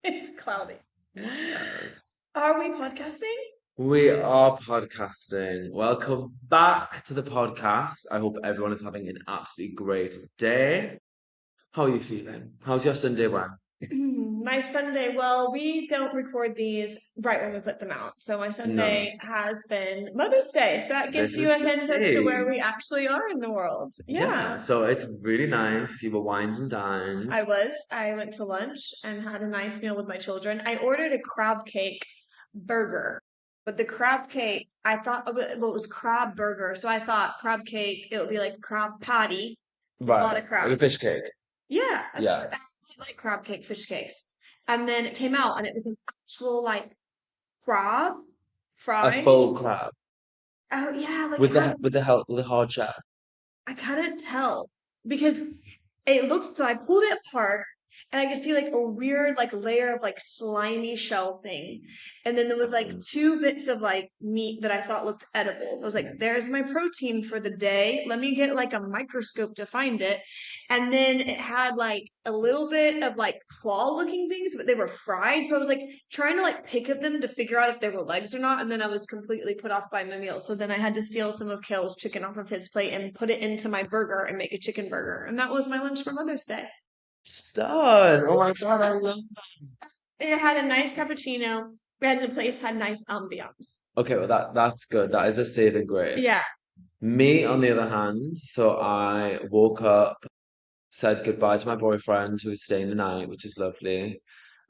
It's cloudy. Yes. Are we podcasting? We are podcasting. Welcome back to the podcast. I hope everyone is having an absolutely great day. How are you feeling? How's your Sunday went? My Sunday, well, we don't record these right when we put them out. So my No, Sunday has been Mother's Day. So that gives this you is a the hint as to where tea. we actually are in the world. Yeah, Yeah, so it's really nice. You were wined and dined. I was. I went to lunch and had a nice meal with my children. I ordered a crab cake burger, but the crab cake, I thought, well, it was crab burger. So I thought crab cake, it would be like crab patty, a lot Right, of like a crab. fish cake. Yeah, I thought Yeah, I really like crab cake, fish cakes. And then it came out and it was an actual like crab a fried. full crab Oh yeah, like it with had the hard shell. I couldn't tell because it looked so I pulled it apart and I could see like a weird like layer of like slimy shell thing. And then there was like Um, two bits of like meat that I thought looked edible. I was like, there's my protein for the day. Let me get like a microscope to find it. And then it had like a little bit of like claw looking things, but they were fried. So I was like trying to like pick at them to figure out if they were legs or not. And then I was completely put off by my meal. So then I had to steal some of Kale's chicken off of his plate and put it into my burger and make a chicken burger. And that was my lunch for Mother's Day. Stud. Oh my God, I love. It had a nice cappuccino. We had the place had nice ambiance. Okay, well that's good. That is a saving grace. Yeah. Me, on the other hand, so I woke up, said goodbye to my boyfriend who was staying the night, which is lovely.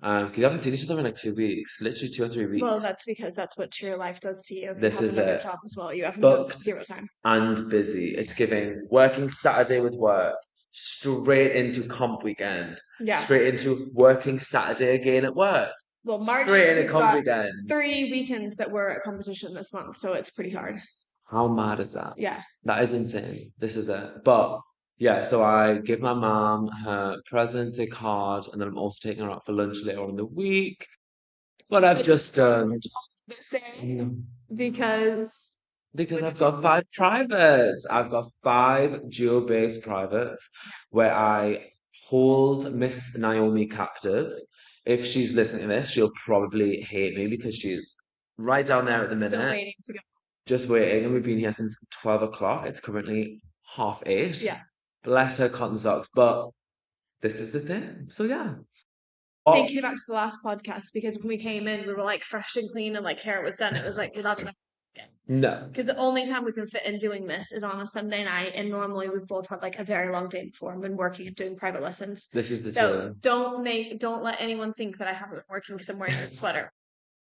Because we haven't seen each other in like 2 weeks, literally 2 or 3 weeks. Well, that's because that's what your life does to you. You This have is another it. job as well. You have Booked zero time. and busy. It's giving working Saturday with work, straight into comp weekend, Yeah. straight into working Saturday again at work, Well, March, straight into we've comp got weekend. 3 weekends that were at competition this month, so it's pretty hard. How mad is that? Yeah. That is insane. This is it. But yeah, so I give my mom her presents, a card, and then I'm also taking her out for lunch later on in the week. But I've just done Say because because I've got five privates. I've got five dual-based privates where I hold Miss Naomi captive. If she's listening to this, she'll probably hate me because she's right down there at the still minute. waiting to go. Just waiting, and we've been here since 12 o'clock. It's currently 8:30. Yeah. Bless her cotton socks, but this is the thing. So yeah. Oh Thinking back to the last podcast because when we came in, we were like fresh and clean and like hair was done. It was like without no, because the only time we can fit in doing this is on a Sunday night, and normally we've both had like a very long day before and been working and doing private lessons. this is the So two. don't let anyone think that I haven't been working because I'm wearing a sweater.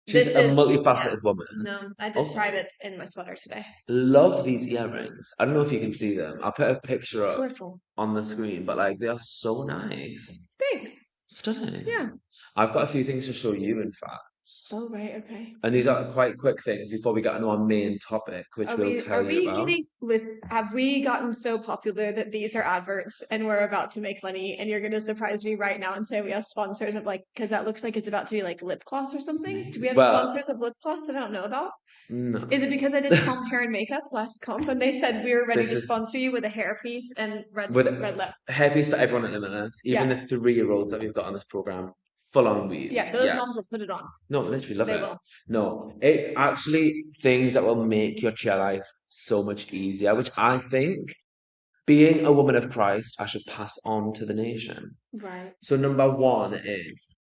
She's This a is yeah. multifaceted woman. No, I did Also, privates in my sweater today. love these earrings. I don't know if you can see them. I'll put a picture up Colorful. on the screen, but like they are so nice. Thanks. Stunning. Yeah. I've got a few things to show you, in fact. Oh right, okay. And these are quite quick things before we get on our main topic, which we'll Are tell you we about. getting list have we gotten so popular that these are adverts and we're about to make money and you're gonna surprise me right now and say we have sponsors of like because that looks like it's about to be like lip gloss or something? Do we have Well, sponsors of lip gloss that I don't know about? Is no. it because I did comp hair and makeup last comp and they said we were ready This to is sponsor you with a hairpiece and with red lip? hairpiece for everyone at the minute, even Yeah. the 3-year-olds that we've got on this program, full on weave. Yeah, those Yeah. moms will put it on. No, literally love They it. will. No, it's actually things that will make your chair life so much easier, which I think, being a woman of Christ, I should pass on to the nation. Right. So number one is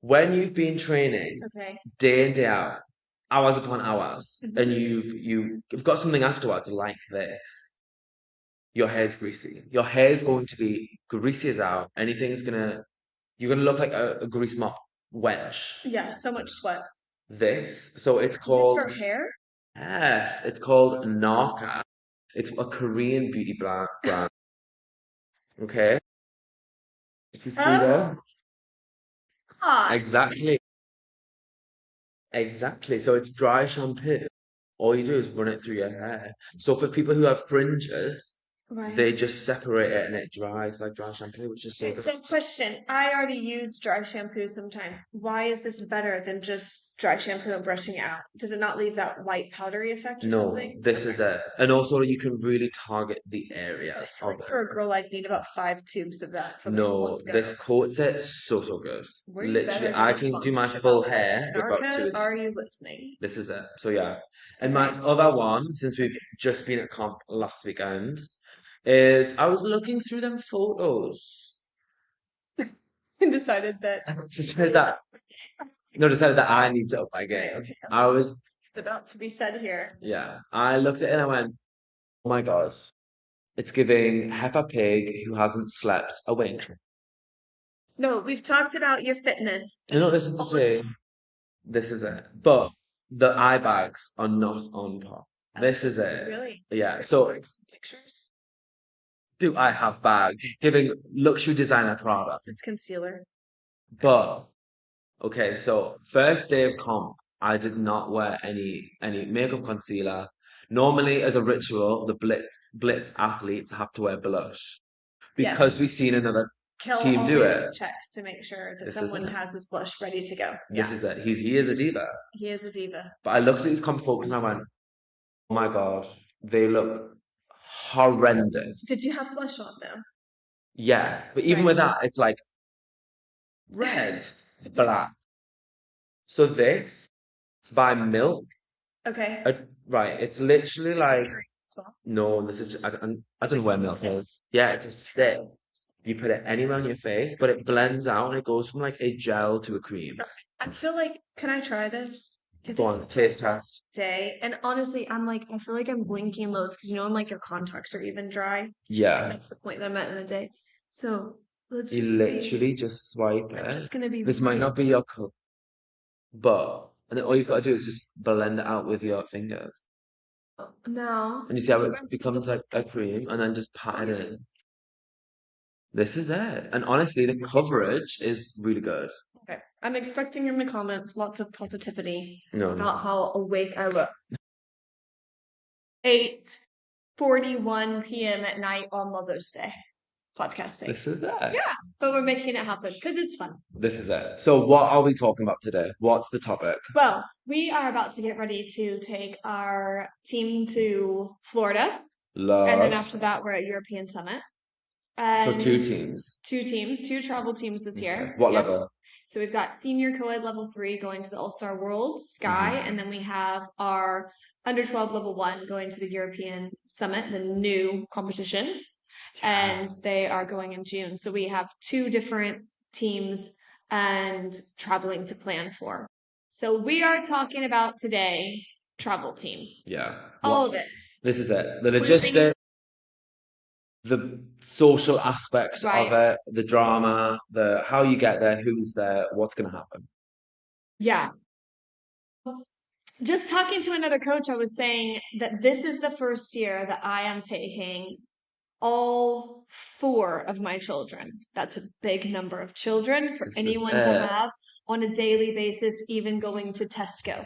when you've been training Okay. day in, day out, hours upon hours, Mhm. and you've got something afterwards like this. Your hair's greasy. Your hair's going to be greasy as out. You're gonna look like a grease mop wench. Yeah, so much sweat. So it's Is this called, for hair? yes, it's called Narka. It's a Korean beauty brand. Okay, if you see Oh, there, hot. exactly, exactly. So it's dry shampoo. All you do is run it through your hair. So for people who have fringes, Right. they just separate it and it dries like dry shampoo, which is so Okay, good. so question. I already use dry shampoo sometime. Why is this better than just dry shampoo and brushing it out? Does it not leave that white powdery effect or No, something? this Okay. is it. And also you can really target the I areas feel of like it. for a girl, I'd need about 5 tubes of that for like one No, go. this coats it so good. Where you Literally, better give I us can do my sponsorship full out of this. hair with about two Narca, of are you these. listening? This is it. So yeah. And my Okay. other one, since we've just been at comp last weekend, is I was looking through them photos. And decided that Decided that no, decided that I need to up my right, game. okay, I was I like, was it's about to be said here. yeah. I looked at it and I went, oh my God, it's giving Heffa Pig who hasn't slept a wink. No, we've talked about your fitness. You know, this is the thing. This is it. But the eye bags are not on par. This is it. Really? Yeah. Okay, So some pictures. do I have bags giving luxury designer Prada? Is this concealer? But okay, so first day of comp, I did not wear any makeup concealer. Normally, as a ritual, the Blitz athletes have to wear blush because Yes. we've seen another Kel team do always it. checks to make sure that This is someone it. has his blush ready to go. This Yeah, is it. He is a diva. he is a diva. But I looked at these comp photos and I went, oh my God, they look horrendous. Did you have blush on though? Yeah, but even Right. with that, it's like red, black. So this by Milk, Okay. uh, right? It's literally like Swap. no, this is I don't know where Milk is. Yeah, it's a stick. You put it anywhere on your face, but it blends out and it goes from like a gel to a cream. I feel like, can I try this? Because Go it's on, taste test. day, and honestly, I'm like, I feel like I'm blinking loads because you know, when like your contacts are even dry. Yeah, That's the point that I'm at in the day. So let's you just see. literally just swipe I'm it. just gonna be This might not be your cup, but and then all you've got to do is just blend it out with your fingers. now. And you see how it becomes like a cream, and then just pat it in. This is it. And honestly, the coverage is really good. Okay. I'm expecting in the comments lots of positivity No, about no. how awake I look. 8:41 p.m. at night on Mother's Day. Podcasting. This is it. Yeah, but we're making it happen because it's fun. This is it. So what are we talking about today? What's the topic? Well, we are about to get ready to take our team to Florida, and then Love. after that, we're at European Summit. So And two teams. two travel teams this Okay. year. What Yep. level? So we've got senior co-ed level 3 going to the All-Star World Sky, Mhm. and then we have our under 12 level 1 going to the European Summit, the new competition, and they are going in June. So we have two different teams and traveling to plan for. So we are talking about today travel teams. Yeah. All What? of it. This is it. The Including- logistics, the social aspects Right. of it, the drama, the how you get there, who's there, what's going to happen. Yeah. Just talking to another coach, I was saying that this is the first year that I am taking all 4 of my children. That's a big number of children for This is anyone to it. have on a daily basis, even going to Tesco.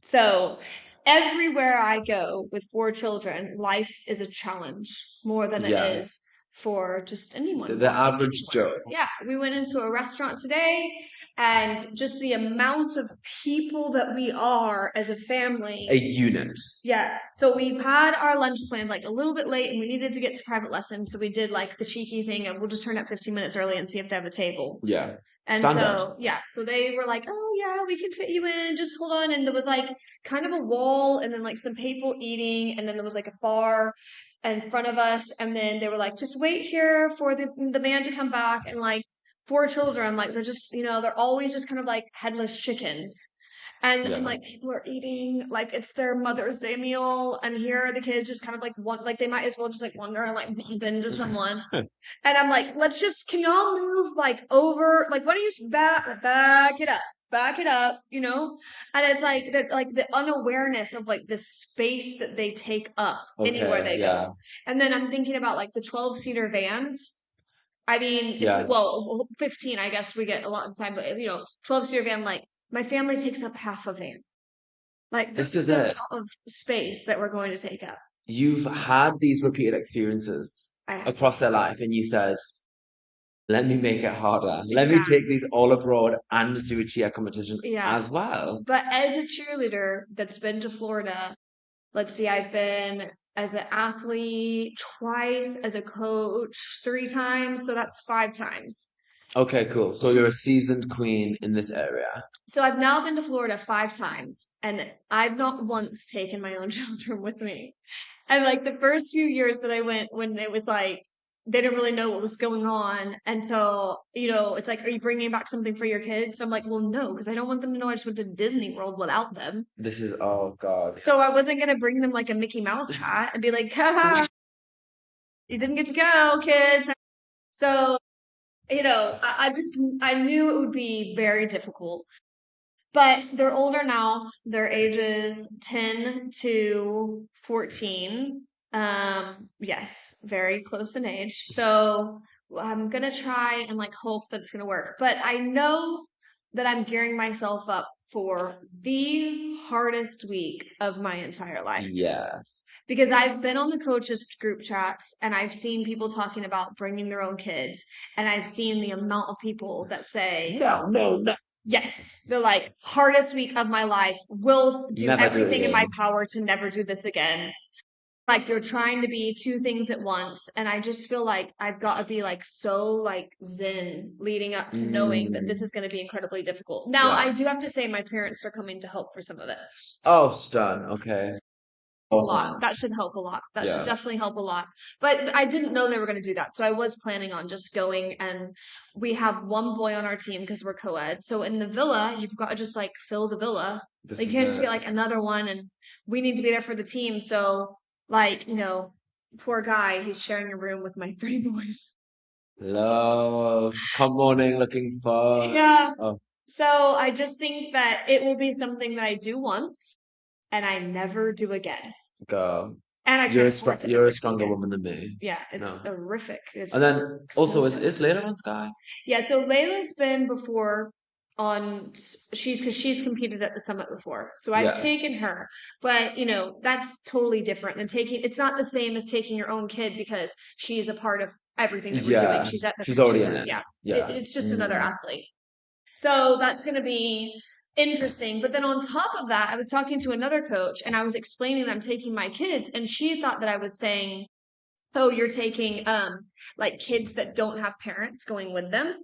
So everywhere I go with 4 children, life is a challenge more than Yeah. it is for just anyone. The average Joe. Yeah, we went into a restaurant today, and just the amount of people that we are as a family. A unit. Yeah, so we've had our lunch planned like a little bit late, and we needed to get to private lesson, so we did like the cheeky thing of we'll just turn up 15 minutes early and see if they have a table. Yeah. And Standard. so, yeah, so they were like, oh, yeah, we can fit you in. Just hold on. And there was like kind of a wall, and then like some people eating, and then there was like a bar in front of us. And then they were like, just wait here for the man to come back. And like 4 children, like they're just, they're always just kind of like headless chickens. And Yeah. like people are eating like it's their Mother's Day meal, and here are the kids just kind of like like they might as well just like wander and like bump into someone. And I'm like, can y'all move like over? Like, why don't you just back it up, And it's like that, like the unawareness of like the space that they take up anywhere they yeah. go. And then I'm thinking about like the 12-seater vans. I mean, Yeah. 15, I guess we get a lot of time, but 12-seater van, like my family takes up half a van. Like This this is the it. amount of space that we're going to take up. you've had these repeated experiences I have. across their life, and you said, let me make it harder. Let me Yeah. take these all abroad and do a cheer competition Yeah. as well. But as a cheerleader that's been to Florida, let's see, I've been as an athlete twice, as a coach 3 times, so that's 5 times. Okay, cool. So you're a seasoned queen in this area. So I've now been to Florida 5 times, and I've not once taken my own children with me. And like the first few years that I went, when it was like they didn't really know what was going on, and so it's like, are you bringing back something for your kids? I'm like, well, no, because I don't want them to know I just went to Disney World without them. This is, oh God. So I wasn't gonna bring them like a Mickey Mouse hat and be like, haha, you didn't get to go, kids. So I knew it would be very difficult. But they're older now. Their ages 10 to 14. Yes, very close in age. So I'm gonna try and like hope that it's gonna work. But I know that I'm gearing myself up for the hardest week of my entire life. Yeah. Because I've been on the coaches group chats and I've seen people talking about bringing their own kids, and I've seen the amount of people that say, No, no, no. yes, the like hardest week of my life. Will do Never do it everything in my again. power to never do this again. Like you're trying to be two things at once, and I just feel like I've got to be like so like zen leading up to knowing that this Mm, is going to be incredibly difficult. Now, yeah. I do have to say my parents are coming to help for some of it. Oh, stun. Okay. A lot. That Awesome. should help a lot. That should Yeah. definitely help a lot. But I didn't know they were going to do that. So I was planning on just going, and we have one boy on our team because we're co-ed. So in the villa, you've got to just like fill the villa. This Like you is can't just get it. like another one, and we need to be there for the team. So like, poor guy, he's sharing a room with my 3 boys. Love. Come morning, looking for. Yeah. Oh, So I just think that it will be something that I do once and I never do again. girl. And I can't afford to You're ever a do stronger again. woman than me. Yeah, it's No. horrific. And It's then also expensive. is Layla on Sky? Yeah, so Layla's been before because she's competed at the summit before. So I've Yeah. taken her, but that's totally different than taking. It's not the same as taking your own kid because she's a part of everything that we're doing. Yeah. She's at the She's already she's in at it. yeah. Yeah. It's just another Mm. athlete. So that's going to be interesting. But then on top of that, I was talking to another coach and I was explaining that I'm taking my kids, and she thought that I was saying, "Oh, you're taking like kids that don't have parents going with them."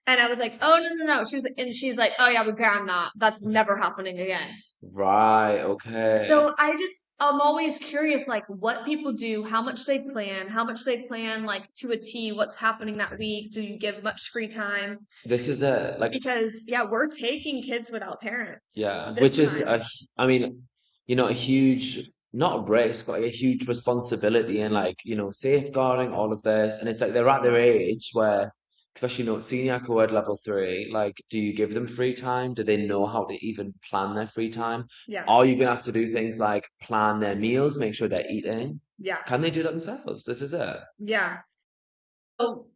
And I was like, "Oh, no, no, no." She's like, "Oh yeah, we banned that. That's never happening again." Right, okay. So I'm always curious, like what people do, how much they plan, like to a T, what's happening that week. Do you give much free time? This is a like Because yeah, we're taking kids without parents yeah, this which is time. I mean, a huge not a risk, but like a huge responsibility and like, safeguarding all of this. And it's like they're at their age where, especially senior co-ed level three, like do you give them free time? Do they know how to even plan their free time? Yeah, Are you gonna have to do things like plan their meals, make sure they're eating? yeah, Can they do that themselves? This is it. yeah. So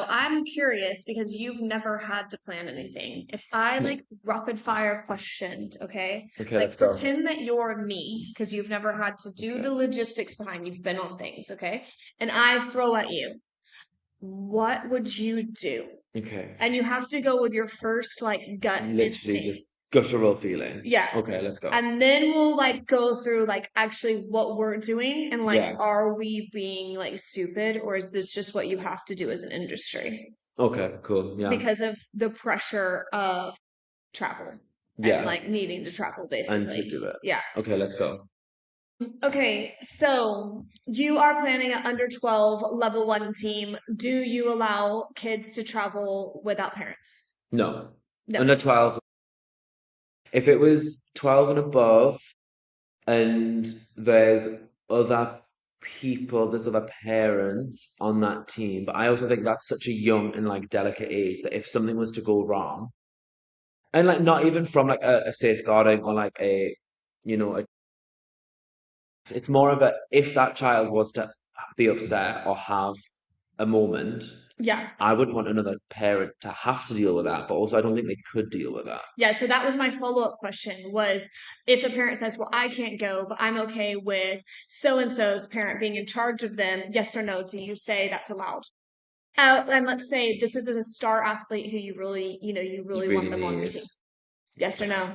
I'm curious because you've never had to plan anything. If I No. like rapid fire questioned, okay? Okay, Like let's go. pretend that you're me because you've never had to do Okay. the logistics behind, you've been on things, okay? And I throw at you, what would you do? Okay. And you have to go with your first like gut Literally instinct. just guttural feeling. Yeah. Okay, let's go. And then we'll like go through like actually what we're doing and like Yeah. are we being like stupid, or is this just what you have to do as an industry Okay, cool. Yeah. because of the pressure of travel and Yeah. like needing to travel And to basically. do it. Yeah. Okay, let's go. Okay, so you are planning an under 12 level 1 team. Do you allow kids to travel without parents? No. No. Under 12. If it was 12 and above and there's other there's other parents on that team, but I also think that's such a young and like delicate age that if something was to go wrong, and like not even from like a safeguarding or like it's more of a if that child was to be upset or have a moment, Yeah. I wouldn't want another parent to have to deal with that, but also I don't think they could deal with that. Yeah, so that was my follow-up question was if a parent says, well, I can't go, but I'm okay with so-and-so's parent being in charge of them, yes or no, do you say that's allowed? And let's say this is a star athlete who you really, you You really want really them on your need. team. Yes or no?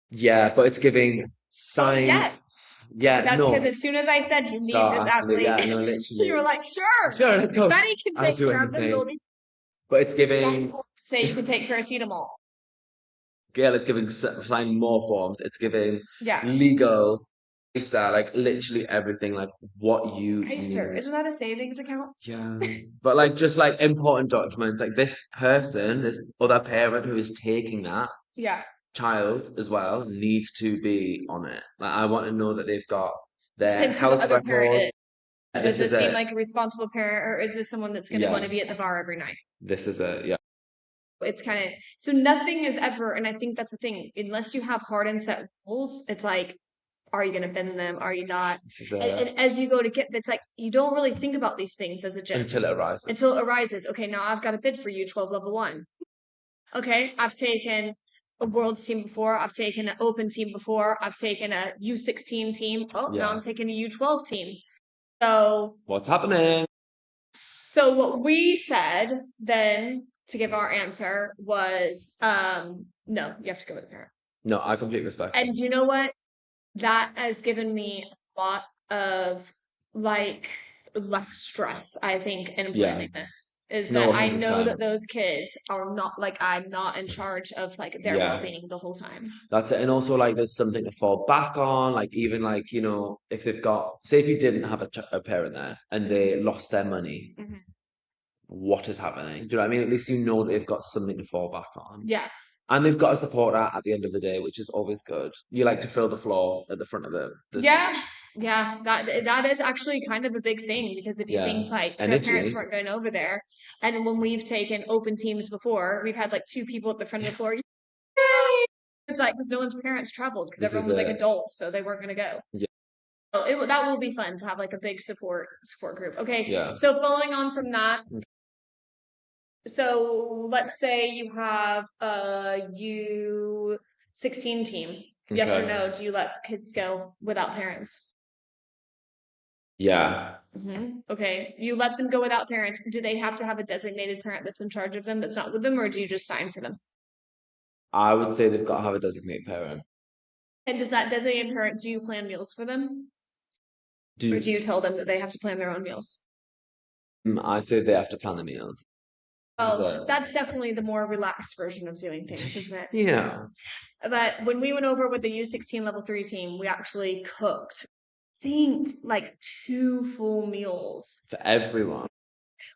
Yeah, but it's giving Well, sign. yes. Yeah, That's because no. as soon as I said you need this Star athlete. athlete, Yeah, no, you were literally. like, sure, Sure, let's go. Betty can I'll take do care of them. anything. You'll be But it's giving, exactly say you can take paracetamol. yeah, it's giving sign more forms. It's giving Yeah. legal, visa, like literally everything, like what you ICER, need. isn't that a savings account? Yeah. But like just like important documents, like this person, this other parent who is taking that Yeah. child as well needs to be on it. Like I want to know that they've got their Depends who the health other parent record. is. Does This is this seem it. like a responsible parent, or is this someone that's going to want to Yeah. be at the bar every night? This is it. Yeah. It's kind of so nothing is ever, and I think that's the thing. Unless you have hard and set rules, it's like, are you going to bend them? Are you not? This is And as you go to get, it's like you don't really think about these things as a gym until it arises. until it arises. Okay, now I've got a bid for you, 12 level one. Okay, I've taken a world team before. I've taken an open team before. I've taken a U16 team. Oh, now Yeah. I'm taking a U12 team. So What's happening? So what we said then to give our answer was no, you have to go with the parent. No, I completely respect it. And you know what? That has given me a lot of like less stress, I think, in Yeah. planning this. Is No, that I know 100%. that those kids are not like I'm not in charge of like their Yeah. well-being the whole time. That's it. And also, like, there's something to fall back on. Like, even like, if they've got, say, if you didn't have a parent there and they lost their money, Mhm. what is happening? Do you know what I mean? At least you know that they've got something to fall back on. Yeah. And they've got a supporter at the end of the day, which is always good. You like to fill the floor at the front of the Yeah. stage. Yeah, that is actually kind of a big thing because if you think Yeah. like their parents Energy. weren't going over there, and when we've taken open teams before, we've had like two people at the front of the floor. Yay! It's like because no one's parents traveled because This everyone is was like it. adults, so they weren't going to go. Yeah. So that will be fun to have like a big support group. Okay, Yeah. so following on from that, so let's say you have a U16 team. Yes or Okay. no? Do you let kids go without parents? Yeah. Okay, you let them go without parents. Do they have to have a designated parent that's in charge of them that's not with them, or do you just sign for them? I would say they've got to have a designated parent. And does that designated parent, do you plan meals for them? Do Or do you tell them that they have to plan their own meals? I say they have to plan the meals. This is Oh, it. that's definitely the more relaxed version of doing things, isn't it? Yeah. But when we went over with the U16 level 3 team, we actually cooked, I think, like 2 full meals. For everyone.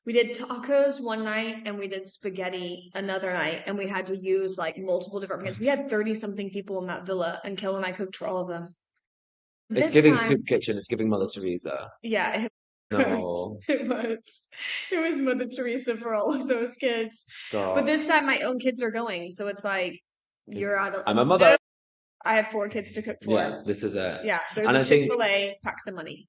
We did tacos one night and we did spaghetti another night, and we had to use like multiple different pans. We had 30 something people in that villa, and Kel and I cooked for all of them. It's This giving time, soup kitchen. It's giving Mother Teresa. yeah, it was. No. It was. It was Mother Teresa for all of those kids. But Stop. this time my own kids are going, so it's like you're out of. I'm a mother. I have 4 kids to cook for. Yeah, this is it. Yeah, there's And a I think, Chick-fil-A, pack some money.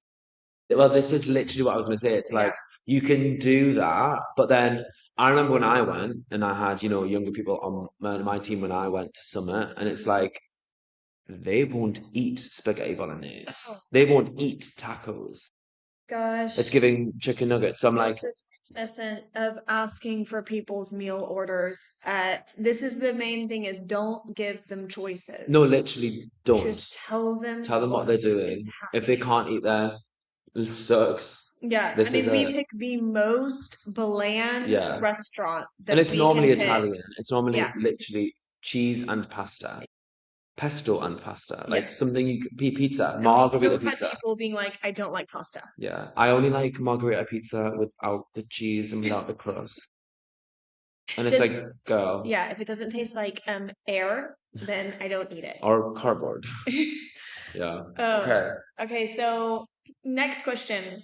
well, this is literally what I was going to say. It's like you can do that, but then I remember when I went and I had, younger people on my team when I went to Summit, and it's like they won't eat spaghetti bolognese. Oh. They won't eat tacos. Gosh. It's giving chicken nuggets. So I'm like, This is reminiscent of asking for people's meal orders this is the main thing is don't give them choices. no, literally don't. Just tell them what they're doing. is If they happening. can't eat there, it sucks. Yeah, This I mean is we it. pick the most bland Yeah. restaurant And that it's we normally can pick. Italian. It's normally Yeah. literally cheese and pasta. Pesto and pasta. Like Yeah. something you could be pizza. And we Margarita still had pizza. people being like, I don't like pasta. Yeah. I only like margarita pizza without the cheese and without the crust. And it's Just like, girl. yeah, if it doesn't taste like air, then I don't eat it. Or cardboard. Yeah. Okay. Okay, so next question.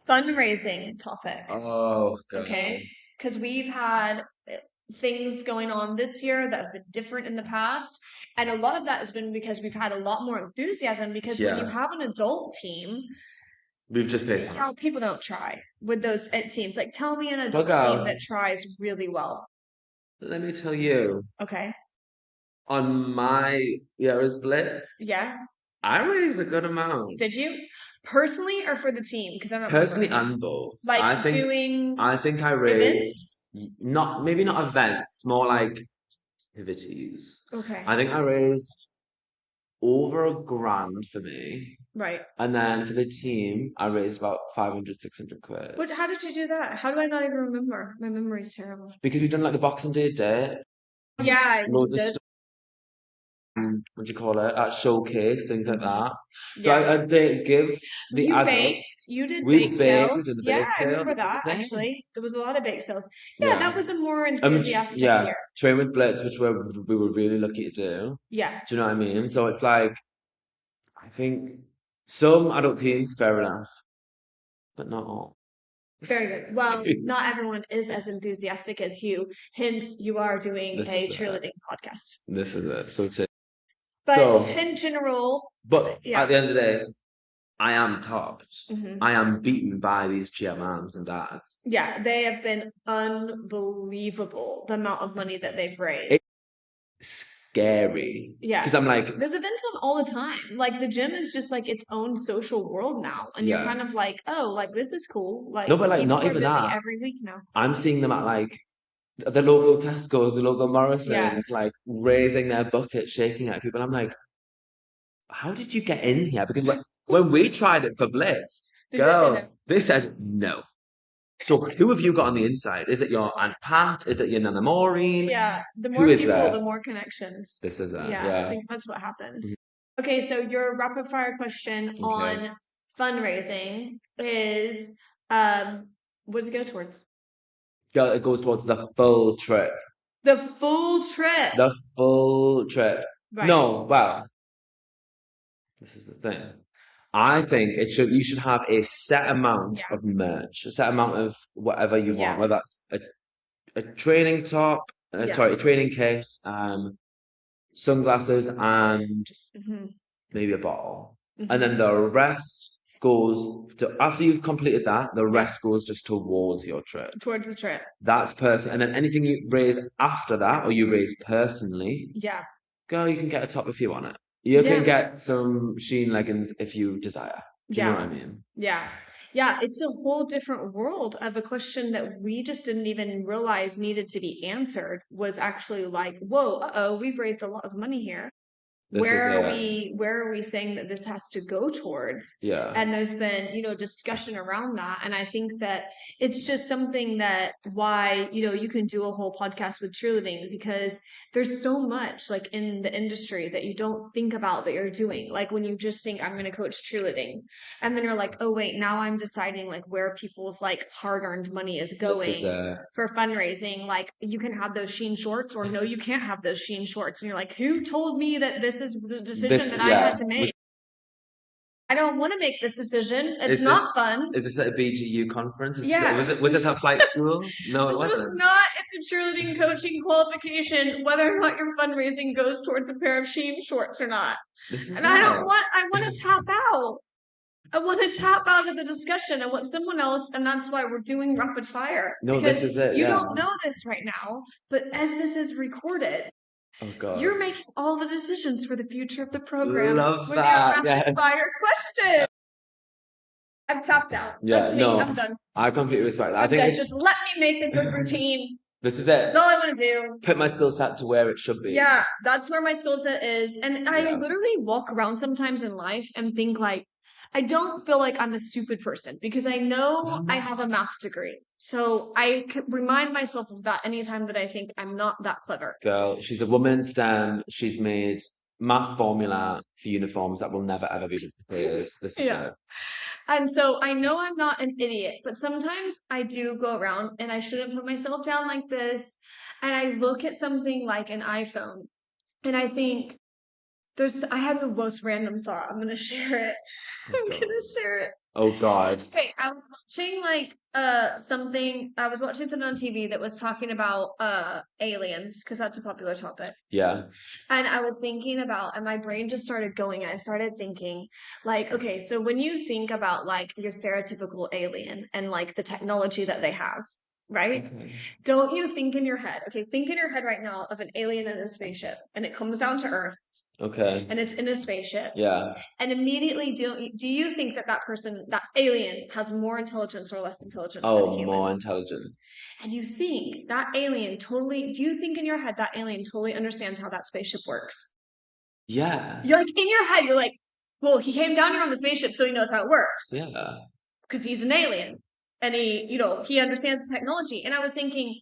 Fundraising topic. Oh, girl. Okay. Because we've had things going on this year that have been different in the past. And a lot of that has been because we've had a lot more enthusiasm because when you Yeah. have an adult team, We've just paid for How people don't try with those it seems. Like tell me an adult Look team out. that tries really well. Let me tell you, Okay. on my Year's Blitz, Yeah. I raised a good amount. Did you? Personally or for the team? Because I don't Personally remember. and both. Like I think doing I raised events? not maybe not events, more like activities. Okay. I think I raised over £1,000 for me. Right. And then for the team, I raised about 500, 600 quid. But how did you do that? How do I not even remember? My memory's terrible. Because we've done like the Boxing Day day, Yeah, you loads of did. stuff, what do you call it, at showcase, things like Mhm. that. So Yeah. I did give the You baked. adults, You did we bake baked, we sales. did the Yeah, bake I sale, remember this is the that thing. actually. There was a lot of bake sales. Yeah, that Yeah. was a more Yeah, enthusiastic year. Train with Blitz, which we were really lucky to do. Yeah. Do you know what I mean? So it's like, I think some adult teams, fair enough, but not all. Very good. Well, not everyone is as enthusiastic as you. Hence, you are doing This a is it. cheerleading podcast. This is it. So But so, in general, but at the yeah. end of the day, I am topped. Hmm. I am beaten by these cheer moms and dads. Yeah, they have been unbelievable, the amount of money that they've raised. It's scary. Yeah. Because I'm like, There's events on all the time. Like the gym is just like its own social world now. And you're yeah. kind of like, oh, like this is cool. Like No, but like people not are even busy that. every week now. I'm seeing them at like the local Tesco's, the local Yeah. Morrison's, like raising their bucket, shaking at people. I'm like, how did you get in here? Because when we tried it for Blitz, Did they say no? girl, they said no. So who have you got on the inside? Is it your Aunt Pat? Is it your Nana Maureen? Yeah, the Who more is people, there? the more connections. This is it, Yeah, I yeah. think that's what happens. Mhm. Okay, so your rapid fire question Okay. on fundraising is what does it go towards? Girl, it goes towards the full trip. The full trip. The full trip. Right. No, well, this is the thing. I think you should have a set amount Yeah. of merch, a set amount of whatever you Yeah. want, whether that's a training top, Yeah. sorry, a training kit, sunglasses, and Hmm. maybe a bottle. And then the rest goes to, after you've completed that, the Yeah. rest goes just towards your trip. Towards the trip. That's person, and then anything you raise after that, or you raise personally, Yeah. girl, you can get a top if you want it. You Yeah. can get some Sheen leggings if you desire. Do you know what I mean? Yeah. Yeah, it's a whole different world of a question that we just didn't even realize needed to be answered was actually like, whoa, uh-oh, we've raised a lot of money here. This is it. Where are we saying that this has to go towards? Yeah. And there's been, discussion around that. And I think that it's just something that why, you can do a whole podcast with cheerleading because there's so much like in the industry that you don't think about that you're doing. Like when you just think I'm going to coach cheerleading and then you're like, oh wait, now I'm deciding like where people's like hard-earned money is going for fundraising. Like you can have those Sheen shorts or no, you can't have those Sheen shorts. And you're like, who told me that this is the decision that I had to make? I don't want to make this decision. It's not fun. Is this at a BGU conference? Yeah. Was this at flight school? No, it wasn't. This was not at the cheerleading coaching qualification, whether or not your fundraising goes towards a pair of Sheen shorts or not. And I want to tap out. I want to tap out of the discussion. I want someone else, and that's why we're doing rapid fire. No, because this is it. You don't know this right now, but as this is recorded, oh God, you're making all the decisions for the future of the program. Love with that. Your rapid fire question. I'm tapped out. Yeah, That's me. no, I'm done. I completely respect that. I'm done. Just let me make a good routine. This is it. That's all I want to do. Put my skill set to where it should be. Yeah, that's where my skill set is. And I literally walk around sometimes in life and think like, I don't feel like I'm a stupid person because I know I have a math degree. So I remind myself of that anytime that I think I'm not that clever. Girl, she's a woman in STEM. She's made math formula for uniforms that will never ever be repeated. This is it. And so I know I'm not an idiot, but sometimes I do go around and I shouldn't put myself down like this. And I look at something like an iPhone and I think, I had the most random thought. I'm going to share it. I'm going to share it. Oh God. Okay, I was watching like something I was watching something on TV that was talking about aliens because that's a popular topic. Yeah. And I was thinking about, and my brain just started going. I started thinking, like, okay, so when you think about like your stereotypical alien and like the technology that they have, right? Okay. Don't you think in your head, okay, think in your head right now of an alien in a spaceship and it comes down to Earth Okay. and it's in a spaceship. Yeah. And immediately, do you think that that person, that alien, has more intelligence or less intelligence than a Oh, more human? intelligence. And you think that alien totally, do you think in your head that alien totally understands how that spaceship works? Yeah. You're like, in your head, you're like, well, he came down here on the spaceship, so he knows how it works Yeah. because he's an alien and he understands the technology. And I was thinking,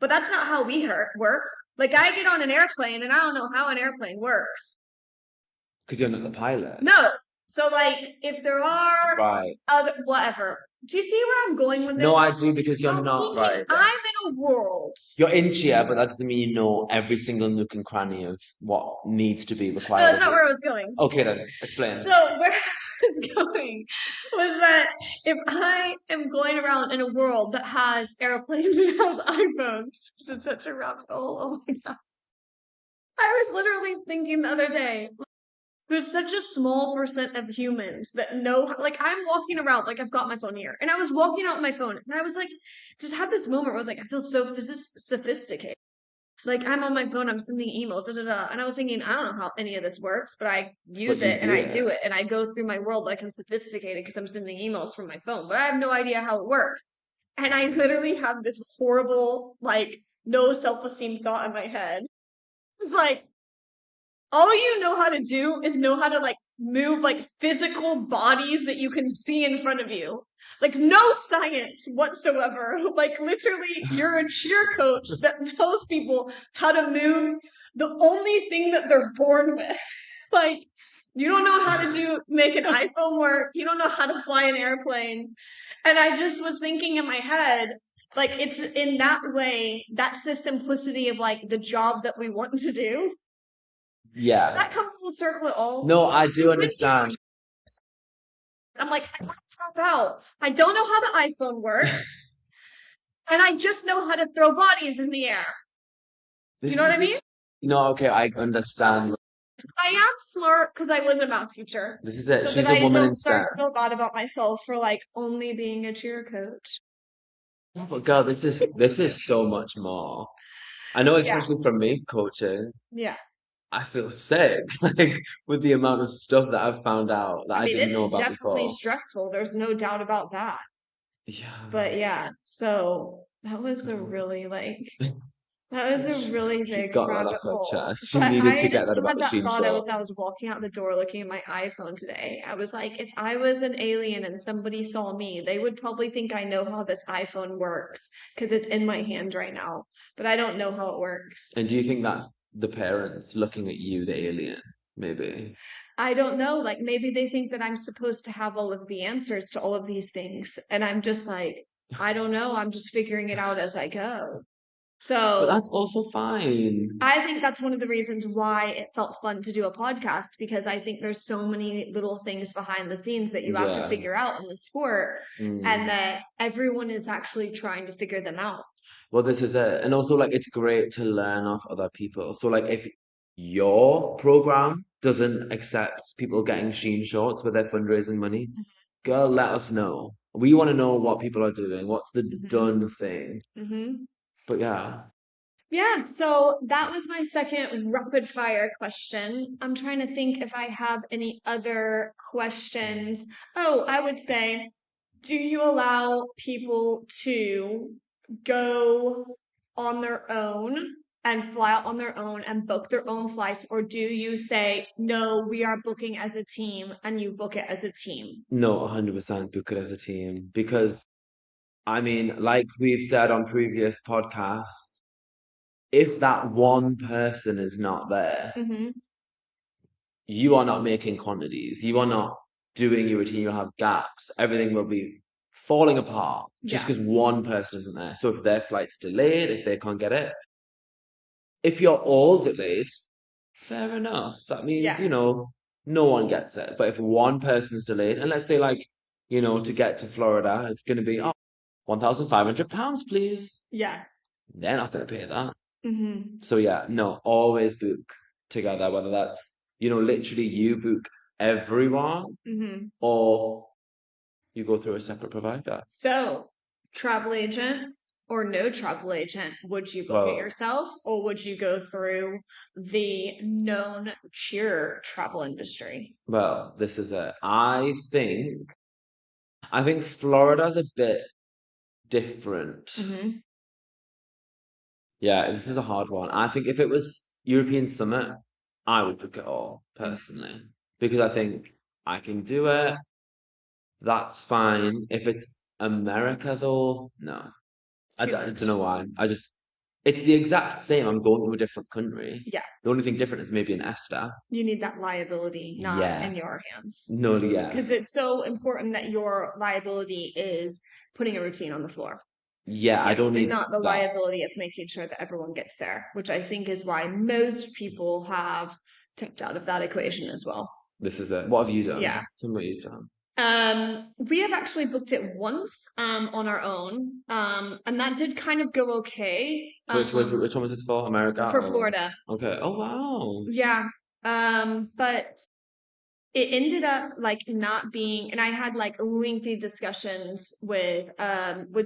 but that's not how we work. Like, I get on an airplane and I don't know how an airplane works. Because you're not the pilot. No. So, like, if there are Right. other, whatever. Do you see where I'm going with No, I this? do because you're I'm not thinking, right. I'm in a world. You're in cheer, but that doesn't mean you know every single nook and cranny of what needs to be No, required that's of not you. where I was going. Okay, then explain. So where I was going was that if I am going around in a world that has airplanes and has iPhones, this is such a rabbit hole. Oh my God. I was literally thinking the other day, there's such a small percent of humans that know, like, I'm walking around, like, I've got my phone here, and I was walking out with my phone, and I was like, just had this moment where I was like, I feel so sophisticated. Like, I'm on my phone, I'm sending emails, da da da. And I was thinking, I don't know how any of this works, but I But use you it and do I it. do it and I go through my world like I'm sophisticated because I'm sending emails from my phone, but I have no idea how it works. And I literally have this horrible, like, no self-esteem thought in my head. It's like, all you know how to do is know how to like move like physical bodies that you can see in front of you. Like no science whatsoever. Like literally you're a cheer coach that tells people how to move the only thing that they're born with. Like you don't know how to make an iPhone work. You don't know how to fly an airplane. And I just was thinking in my head, like it's in that way, that's the simplicity of like the job that we want to do. Does Yeah. that come full circle at all? No, I So do when people are, understand. I'm like, I want to stop out. I don't know how the iPhone works, and I just know how to throw bodies in the air. You This know what is I mean? no, okay, I So understand. I am smart because I was a math teacher, This is it. so that She's a I woman in don't start STEM. to feel bad about myself for like only being a cheer coach. Oh, but girl, this is so much more. I know, Yeah, especially from me coaching, yeah. I feel sick, like with the amount of stuff that I've found out that I I mean, didn't it's know about definitely before. stressful. There's no doubt about that. Yeah, But yeah, so that was a God. really like that was a really She big got that rabbit off her hole. chest. She But needed I to get just that about had that machine thought I was shorts. walking out the door looking at my iPhone today. I was like, if I was an alien and somebody saw me, they would probably think I know how this iPhone works because it's in my hand right now. But I don't know how it works. And do you think that's the parents looking at you, the alien, maybe? I don't know. Like maybe they think that I'm supposed to have all of the answers to all of these things. And I'm just like, I don't know. I'm just figuring it out as I go. But So that's also fine. I think that's one of the reasons why it felt fun to do a podcast because I think there's so many little things behind the scenes that you have to Yeah. figure out in the sport and Mm. that everyone is actually trying to figure them out. Well, this is it. And also, like, it's great to learn off other people. So, like, if your program doesn't accept people getting Sheen shorts with their fundraising money, girl, let us know. We want to know what people are doing. What's the Hmm. done thing? Hmm. But yeah, Yeah, so that was my second rapid fire question. I'm trying to think if I have any other questions. Oh, I would say, do you allow people to go on their own and fly out on their own and book their own flights, or do you say, no, we are booking as a team and you book it as a team? no, 100% book it as a team. Because, I mean, like we've said on previous podcasts, if that one person is not there, Hmm. you are not making quantities. You are not doing your routine. You'll have gaps. Everything will be falling apart just Yeah, because one person isn't there. So if their flight's delayed, if they can't get it, if you're all delayed, fair enough. That means, yeah. no one gets it. But if one person's delayed, and let's say like to get to Florida, it's going to be, oh, £1,500, please. Yeah. They're not going to pay that. Mm-hmm. So yeah, no, always book together, whether that's, literally you book everyone Mm-hmm. or you go through a separate provider. So, travel agent or no travel agent, would you book it Well, yourself or would you go through the known cheer travel industry? well, this is it. I think Florida's a bit different. Mm-hmm. Yeah, this is a hard one. I think if it was European Summit, I would book it all personally because I think I can do it. That's fine. If it's America though, no. Too I much. don't know why. It's the exact same. I'm going to a different country. Yeah, The only thing different is maybe an ESTA. you need that liability not Yeah. in your hands. No, yeah. Because it's so important that your liability is putting a routine on the floor. Yeah, I don't And need not the that. liability of making sure that everyone gets there, which I think is why most people have tipped out of that equation as well. This is it. What have you done? Yeah. Tell me what you've done. We have actually booked it once on our own. And that did kind of go okay. Which one was this for? America For or Florida. okay. Oh wow. Yeah. But it ended up like not being, and I had like lengthy discussions with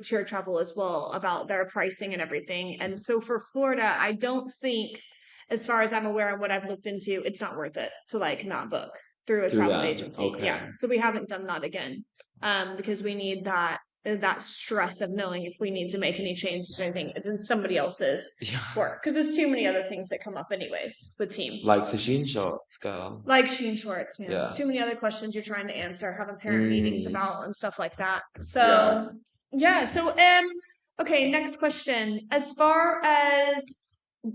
Cheer Travel as well about their pricing and everything. And so for Florida, I don't think, as far as I'm aware and what I've looked into, it's not worth it to like not book through a Through travel that. agency. Okay. Yeah. So we haven't done that again. Because we need that stress of knowing if we need to make any changes or anything, it's in somebody else's Yeah. work. Because there's too many other things that come up anyways with teams. Like the Sheen shorts, girl. Like Sheen Shorts, man. Yeah. There's too many other questions you're trying to answer, having parent meetings Mm, about and stuff like that. yeah. So yeah, so okay, next question. As far as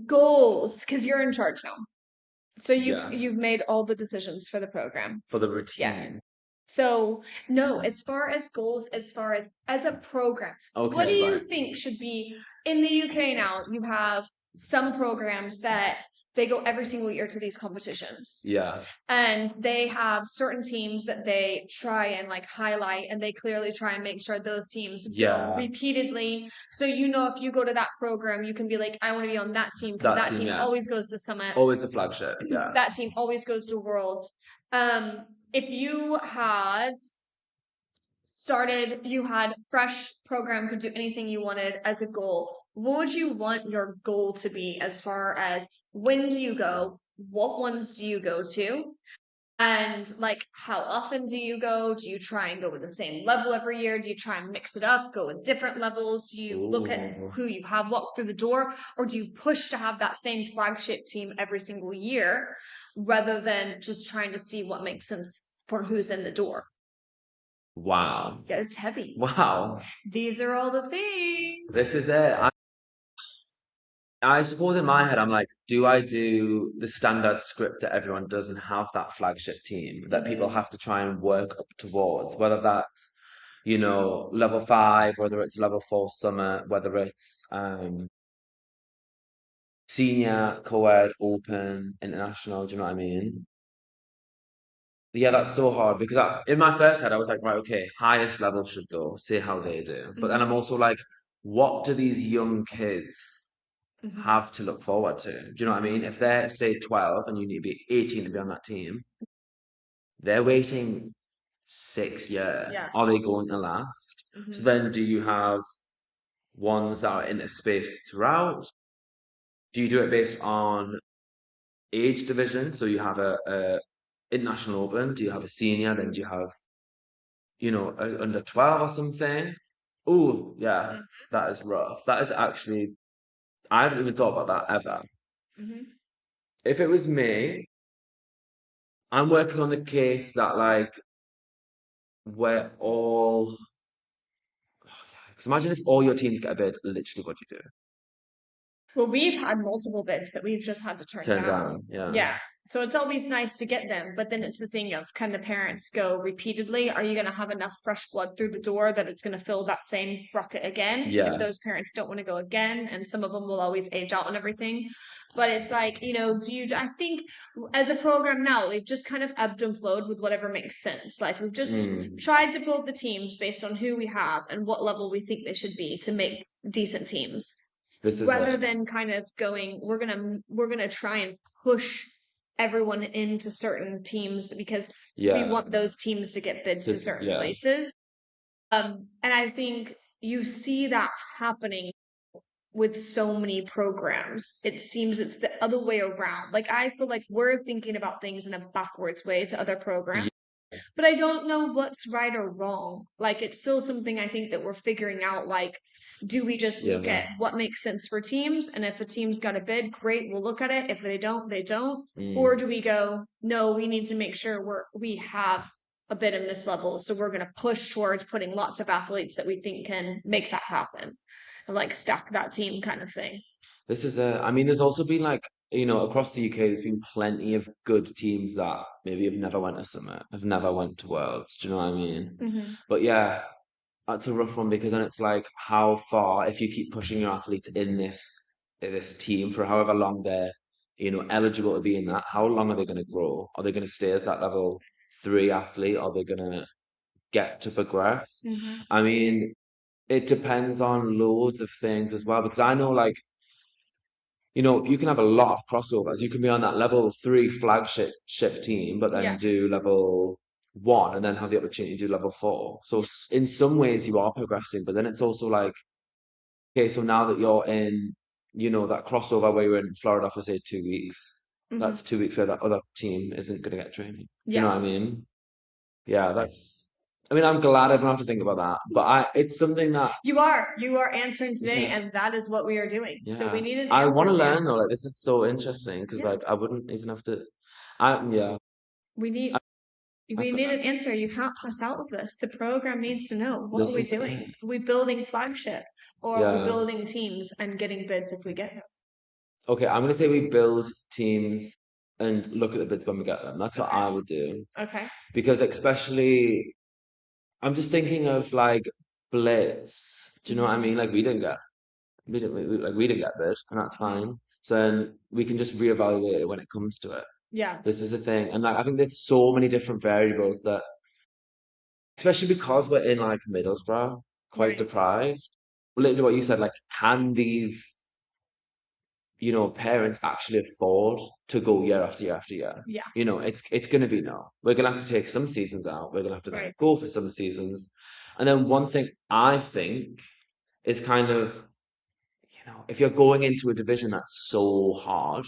goals, because you're in charge now. So Yeah. you've made all the decisions for the program. For the Yeah. routine. So no, as far as goals, as a program, what do Okay, you right. think should be in the UK now? You have some programs that they go every single year to these competitions. Yeah. And they have certain teams that they try and like highlight, and they clearly try and make sure those teams go Yeah. repeatedly. So if you go to that program, you can be like, I want to be on that team because That that team, team yeah. always goes to Summit. Always the flagship. Yeah. That team always goes to Worlds. If you had you had fresh program, could do anything you wanted as a goal, what would you want your goal to be as far as when do you go? What ones do you go to? And like, how often do you go? Do you try and go with the same level every year? Do you try and mix it up, go with different levels? Do you look at Ooh. who you have walked through the door, or do you push to have that same flagship team every single year rather than just trying to see what makes sense for who's in the door? Wow. Yeah, it's heavy. Wow. These are all the things. This is it. I suppose in my head, I'm like, do I do the standard script that everyone does and have that flagship team that people have to try and work up towards, whether that's, level 5, whether it's level 4 summit, whether it's senior, co-ed, open, international, do you know what I mean? Yeah, that's so hard because in my first head, I was like, right, okay, highest level should go, see how they do. But then I'm also like, what do these young kids have to look forward to? Do you know what I mean? If they're, say, 12 and you need to be 18 to be on that team, they're waiting 6 years. Yeah. Are they going to last? So then do you have ones that are interspaced throughout? Do you do it based on age division? So you have a international open, do you have a senior, then do you have under 12 or something? Oh, yeah, that is rough. That is actually, I haven't even thought about that ever. If it was me, I'm working on the case that like we're all, because imagine if all your teams get a bid, literally what you do. Well, we've had multiple bids that we've just had to turn Turn down. down, yeah. Yeah. So it's always nice to get them, but then it's the thing of, can the parents go repeatedly? Are you going to have enough fresh blood through the door that it's going to fill that same bucket again? If Yeah. those parents don't want to go again, and some of them will always age out and everything. But it's like, I think as a program now, we've just kind of ebbed and flowed with whatever makes sense. Like we've just tried to build the teams based on who we have and what level we think they should be to make decent teams. This is Rather it. than kind of going, we're gonna try and push everyone into certain teams because we Yeah. want those teams to get bids to certain Yeah. places. And I think you see that happening with so many programs. It seems it's the other way around. Like I feel like we're thinking about things in a backwards way to other programs. But I don't know what's right or wrong. Like it's still something I think that we're figuring out. Like, do we just look Yeah. at what makes sense for teams? And if a team's got a bid, great, we'll look at it. If they don't, they don't. Or do we go, no, we need to make sure we have a bid in this level. So we're gonna push towards putting lots of athletes that we think can make that happen and like stack that team kind of thing. This is I mean, there's also been like, across the UK, there's been plenty of good teams that maybe have never went to Summit, have never went to Worlds. Do you know what I mean? But yeah, that's a rough one because then it's like, how far, if you keep pushing your athletes in this team for however long they're, eligible to be in that, how long are they going to grow? Are they going to stay as that level 3 athlete? Are they going to get to progress? I mean, it depends on loads of things as well because I know like you can have a lot of crossovers. You can be on that level 3 flagship team, but then Yeah. do level 1 and then have the opportunity to do level 4. So in some ways you are progressing, but then it's also like, okay, so now that you're in, that crossover where you're in Florida for say 2 weeks, that's 2 weeks where that other team isn't going to get training. Do you know what I mean? Yeah, I mean, I'm glad I don't have to think about that, but it's something that You are answering today, yeah. and that is what we are doing. So we Yeah, need an I answer want to to learn though. Like this is so interesting because Yeah. like I wouldn't even have to. I yeah. We need I, we need an answer. You can't pass out of this. The program needs to know, what this are we is doing? Are we building flagship or are we yeah. building teams and getting bids if we get them? Okay, I'm gonna say we build teams and look at the bids when we get them. That's what I would do Okay. because especially I'm just thinking of like Blitz. Do you know what I mean? Like we didn't get bid, and that's fine. So then we can just reevaluate it when it comes to it. Yeah. This is the thing, and like I think there's so many different variables that, especially because we're in like Middlesbrough, quite Right. deprived. Literally what you said, like, can these, parents actually afford to go year after year after year? Yeah. It's gonna be no. We're gonna have to take some seasons out. We're gonna have to then Right. go for some seasons. And then one thing I think is kind of, if you're going into a division that's so hard,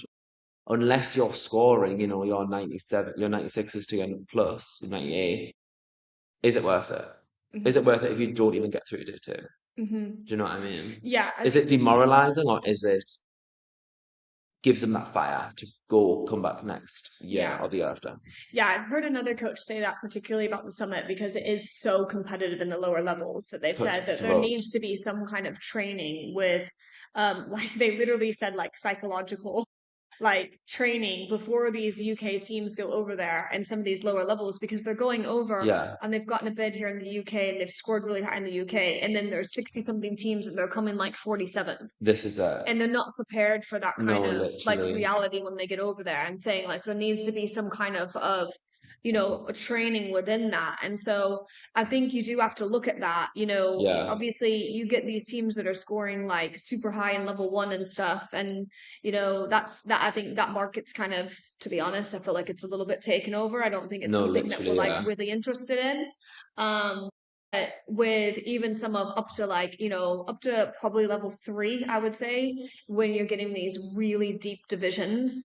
unless you're scoring, your 97, your 96s to your plus, your 98, is it worth it? Is it worth it if you don't even get through to two? Mm-hmm. Do you know what I mean? Yeah. Is it demoralizing or is it gives them that fire to come back next year or the year after? Yeah, I've heard another coach say that particularly about the summit because it is so competitive in the lower levels that they've said that there needs to be some kind of training with like they literally said like psychological like training before these UK teams go over there and some of these lower levels because they're going over Yeah. and they've gotten a bid here in the UK and they've scored really high in the UK and then there's 60 something teams and they're coming like 47th. This is it. And they're not prepared for that kind No, of like literally. reality when they get over there and saying like there needs to be some kind of a training within that. And so I think you do have to look at that. Yeah. Obviously you get these teams that are scoring like super high in level 1 and stuff. And that's that I think that market's kind of, to be honest, I feel like it's a little bit taken over. I don't think it's No, something that we're literally, like really interested in. But with even some of up to like, up to probably level 3, I would say, when you're getting these really deep divisions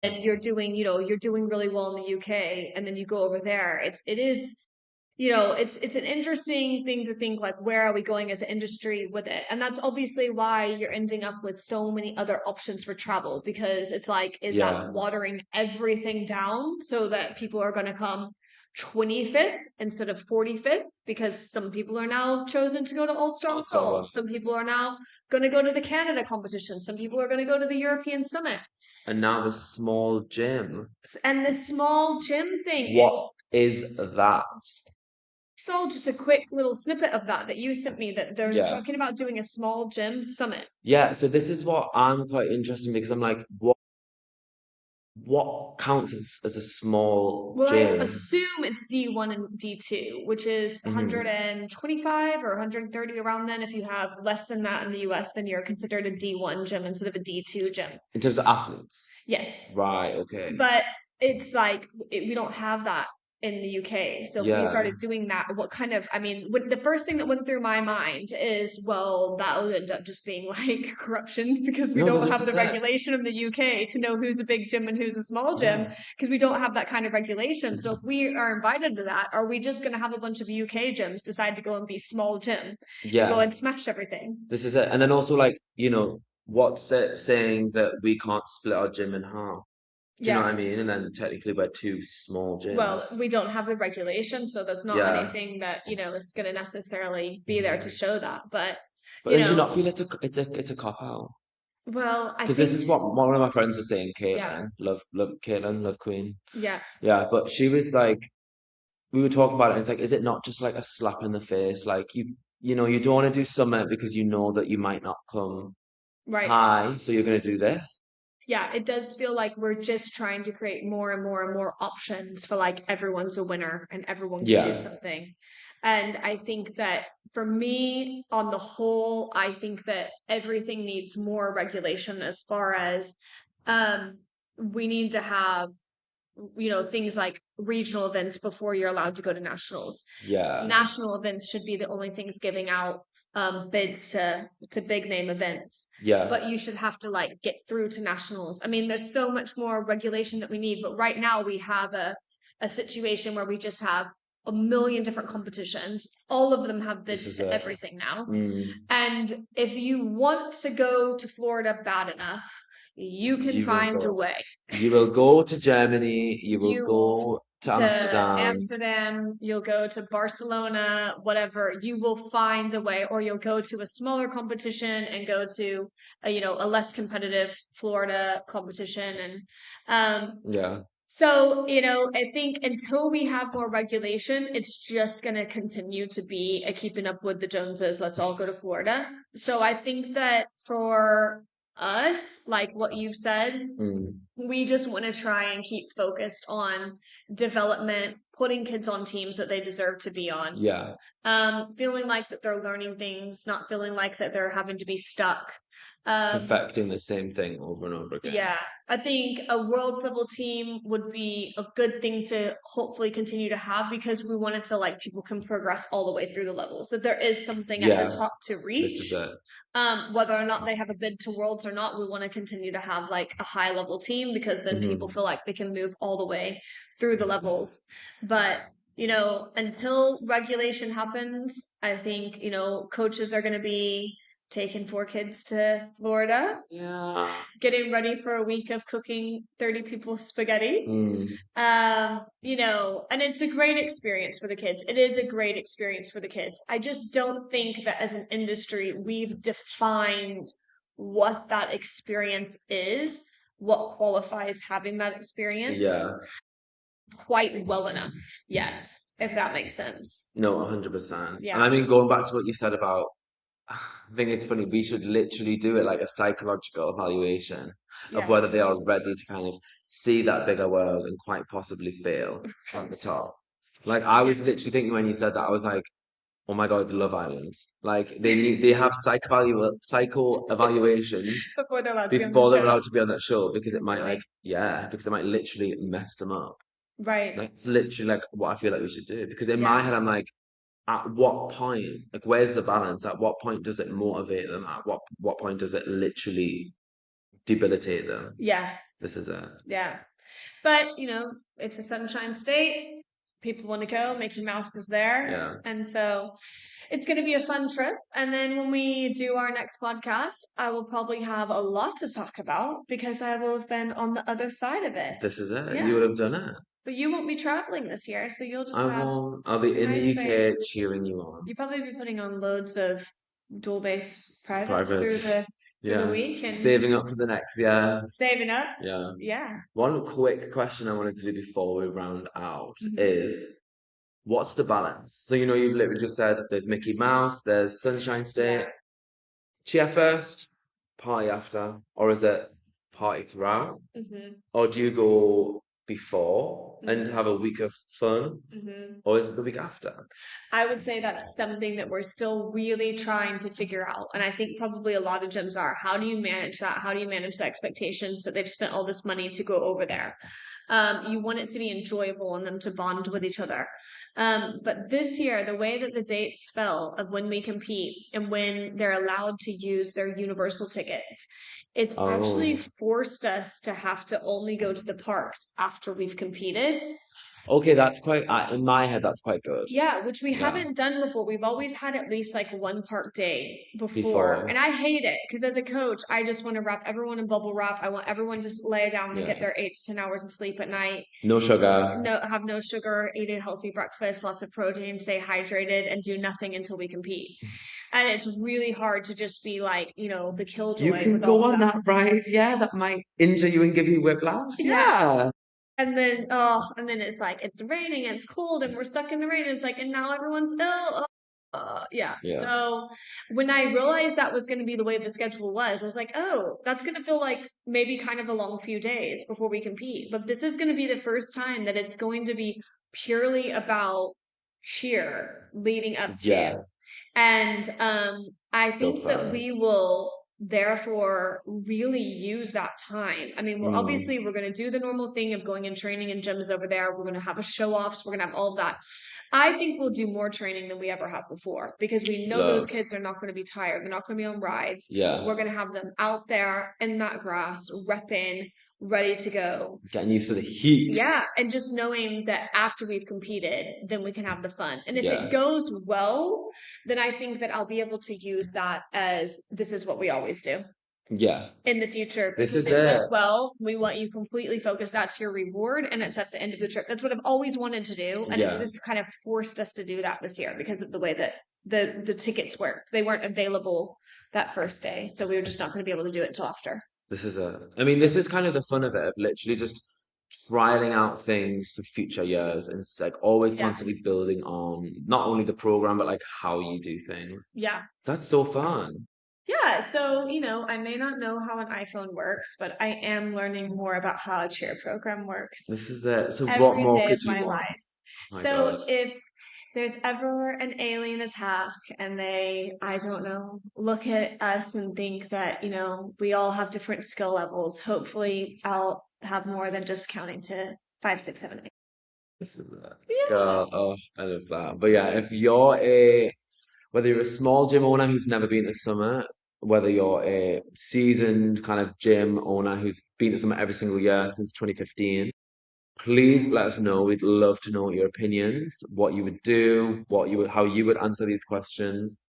and you're doing really well in the UK and then you go over there, it is, it's an interesting thing to think like, where are we going as an industry with it? And that's obviously why you're ending up with so many other options for travel because it's like, is that watering everything down so that people are going to come 25th instead of 45th because some people are now chosen to go to All Star World. Some people are now going to go to the Canada competition. Some people are going to go to the European Summit. And now the small gym. And the small gym thing. What is that? Saw just a quick little snippet of that you sent me that they're Yeah. talking about doing a small gym summit. Yeah, so this is what I'm quite interested in because I'm like, what counts as a small Well, I gym? assume it's D1 and D2, which is Mhm. 125 or 130 around then. If you have less than that in the US, then you're considered a D1 gym instead of a D2 gym. In terms of athletes? Yes. Right, okay. But it's like we don't have that in the UK. So if we Yeah. started doing that, what kind of, I mean, the first thing that went through my mind is, well, that would end up just being like corruption because we No, but don't this have the is it. regulation in the UK to know who's a big gym and who's a small gym Yeah. because we don't have that kind of regulation. So if we are invited to that, are we just going to have a bunch of UK gyms decide to go and be small gym and go Yeah, and smash everything? this is it. And then also like, what's it saying that we can't split our gym in half? Do you know what I Yeah. mean? And then technically we're two small Well, gyms. we don't have the regulation, so there's not Yeah. anything that, is going to necessarily be there to show that. But, But you then do you know, not feel it's a cop out? well, I Because this is think, what one of my friends was saying, yeah, Caitlin. Love Caitlin, love Queen. yeah, Yeah, but she was like, we were talking about it, and it's like, is it not just like a slap in the face? Like you don't want to do something because you know that you might not come right. high, so you're gonna do this. Yeah, it does feel like we're just trying to create more and more and more options for like everyone's a winner and everyone can do Yeah. something. And I think that for me, on the whole, I think that everything needs more regulation as far as we need to have, things like regional events before you're allowed to go to nationals. Yeah. National events should be the only things giving out bids to big name events. Yeah. But you should have to like get through to nationals. I mean, there's so much more regulation that we need, but right now we have a situation where we just have a million different competitions. All of them have bids to everything now. And if you want to go to Florida bad enough, you can find a way. You will go to Germany, you will go to Amsterdam. Amsterdam, you'll go to Barcelona, whatever. You will find a way, or you'll go to a smaller competition and go to a less competitive Florida competition. And Yeah. so, I think until we have more regulation, it's just going to continue to be a keeping up with the Joneses. Let's all go to Florida. So I think that for us, like what you've said, we just want to try and keep focused on development, putting kids on teams that they deserve to be on. Yeah. Feeling like that they're learning things, not feeling like that they're having to be stuck. Perfecting the same thing over and over again. Yeah, I think a world's level team would be a good thing to hopefully continue to have because we want to feel like people can progress all the way through the levels, that there is something at the top to This reach. is it. Whether or not they have a bid to Worlds or not, we want to continue to have like a high level team because then people feel like they can move all the way through the levels. But until regulation happens, I think coaches are going to be taking 4 kids to Florida. Yeah. Getting ready for a week of cooking 30 people spaghetti. And it's a great experience for the kids. It is a great experience for the kids. I just don't think that as an industry, we've defined what that experience is, what qualifies having that experience. Yeah. Quite well enough yet, if that makes sense. No, 100%. Yeah. And I mean, going back to what you said about, I think it's funny, we should literally do it like a psychological evaluation of whether they are ready to kind of see that bigger world and quite possibly fail at the top. Like, I was literally thinking when you said that, I was like, oh my God, Love Island. Like, they have psycho evaluations before they're allowed to be on that show because it might because it might literally mess them up. Right. That's literally like what I feel like we should do. Because in my head, I'm like, at what point, like, where's the balance? At what point does it motivate them? At what point does it literally debilitate them? Yeah. This is it. Yeah. But, it's a Sunshine State. People want to go. Mickey Mouse is there. Yeah. And so it's going to be a fun trip. And then when we do our next podcast, I will probably have a lot to talk about because I will have been on the other side of it. This is it. Yeah. You would have done it. But you won't be traveling this year, so you'll just I have. won't. I'll be in the UK cheering you on. You'll probably be putting on loads of dual-based privates through Privates. the Yeah. week and Saving up for the next year. saving up. Yeah. Yeah. One quick question I wanted to do before we round out Mhm. is what's the balance? So, you've literally just said there's Mickey Mouse, there's Sunshine State. Yeah. Cheer first, party after, or is it party throughout? Mhm. Or do you go before and Mhm. have a week of fun, Mhm. or is it the week after? I would say that's something that we're still really trying to figure out. And I think probably a lot of gyms are. How do you manage that? How do you manage the expectations that they've spent all this money to go over there? You want it to be enjoyable and them to bond with each other. But this year, the way that the dates fell of when we compete and when they're allowed to use their universal tickets, it's actually Oh, forced us to have to only go to the parks after we've competed. okay, that's quite, in my head, that's quite good. Yeah, which we Yeah, haven't done before. We've always had at least like one park day before. And before. I hate it because as a coach, I just want to wrap everyone in bubble wrap. I want everyone to just lay down and get Yeah. their 8 to 10 hours of sleep at night. No sugar. No, have no sugar, eat a healthy breakfast, lots of protein, stay hydrated, and do nothing until we compete. And it's really hard to just be like, the You killjoy can with all go of on that. that ride. Yeah, that might injure you and give you whiplash. Yeah. Yeah. And then it's like it's raining and it's cold and we're stuck in the rain. And it's like, and now everyone's ill. Yeah. Yeah. So when I realized that was going to be the way the schedule was, I was like, oh, that's going to feel like maybe kind of a long few days before we compete. But this is going to be the first time that it's going to be purely about cheer leading up Yeah. to. And I So think that fun. we will therefore really use that time. I mean, we're Mm. going to do the normal thing of going and training in gyms over there. We're going to have a show offs. We're going to have all of that. I think we'll do more training than we ever have before because we know those Love. kids are not going to be tired. They're not going to be on rides. Yeah. We're going to have them out there in that grass, repping, ready to go. Getting used to the heat. Yeah, and just knowing that after we've competed, then we can have the fun. And if Yeah. it goes well, then I think that I'll be able to use that as this is what we always do Yeah. in the future. This If is it it. went well, we want you completely focused. That's your reward, and it's at the end of the trip. That's what I've always wanted to do, and it's Yeah. just kind of forced us to do that this year because of the way that the tickets worked. They weren't available that first day, so we were just not going to be able to do it until after. This is it. I mean, this is kind of the fun of it, of literally just trialing out things for future years and it's like always Yeah. constantly building on not only the program, but like how you do things. Yeah. That's so fun. Yeah, so I may not know how an iPhone works, but I am learning more about how a cheer program works This is it. So what every more day of could you my want? life. Oh my So God. if there's ever an alien attack and they, I don't know, look at us and think that, we all have different skill levels, hopefully I'll have more than just counting to 5, 6, 7, 8. This is it. Yeah. Girl, oh, I love that. But yeah, whether you're a small gym owner who's never been to Summit, whether you're a seasoned kind of gym owner who's been to Summit every single year since 2015, please let us know. We'd love to know your opinions, what you would do, how you would answer these questions,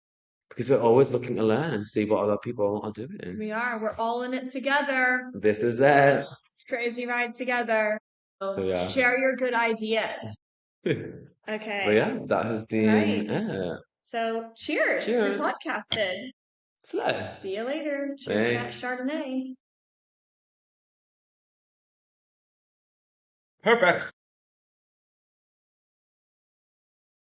because we're always looking to learn and see what other people are doing. We are. We're all in it together. This is it. It's crazy ride together. So yeah. Share your good ideas. But Okay. yeah, that has been Right. it. So cheers. Cheers. We podcasted. Slay. See you later. Cheer chat Thanks. Chardonnay. Perfect.